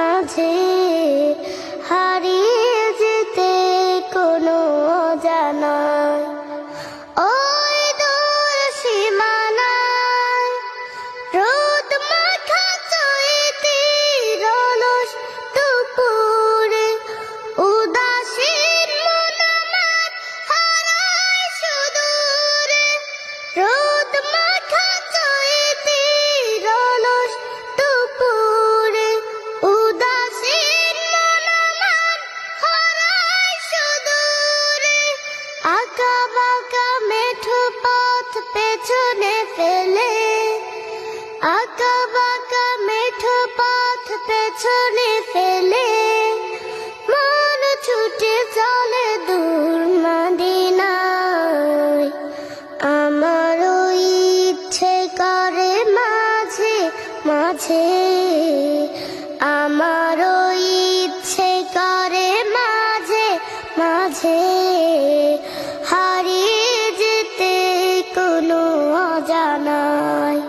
মাঝে হারিয়ে যেতে কোনো অজানায় ওই দূর সীমানায় রোদ মাখা চৈতির অলস দুপুরে উদাসীন মন আমার হারায় সুদূরে রোদ মাখা চৈতির অলস দুপুরে উদাসীন মন আমার হারায় সুদূরে আঁকা বাঁকা মেঠো পথ পেছনে ফেলে আঁকা বাঁকা মেঠো পথ পেছনে ফেলে মন ছুটে চলে দূর মদিনায় আমার ইচ্ছে করে মাঝে মাঝে আমার ইচ্ছে করে মাঝে মাঝে হারিয়ে যেতে কোনো অজানায়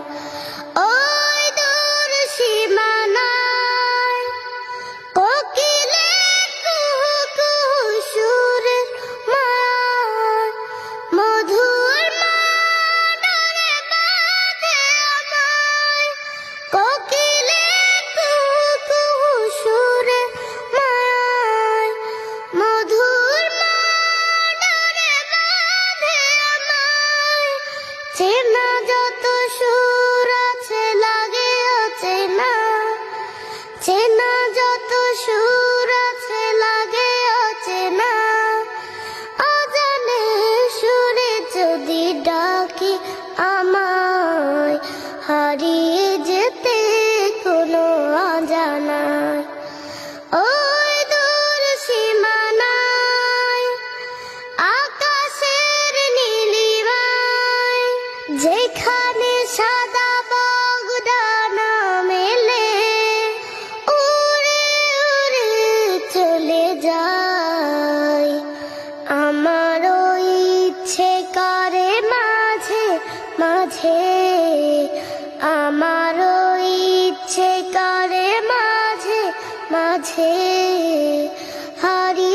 ওই দূর সীমানায় কোকিলের কুহু কুহু সুরের মায়ায় মধুর মাডারে বাঁধে আমায় কোকিলের কুহু কুহু সুরের মায়ায় মধুর মাডারে বাঁধে আমায় চেনা যত সুর আছে লাগে অচেনা চেনা যত সুর আছে লাগে অচেনা অজানে সুরে যদি ডাকি আমায় হারিয়ে যেতে কোনো অজানায় ওই দূর সীমানায় আকাশের নীলিমায় যেখানে সাদা বগদানা মেলে উড়ে উড়ে চলে যায় আমার ইচ্ছে করে মাঝে মাঝে আমার ইচ্ছে করে মাঝে মাঝে হারিয়ে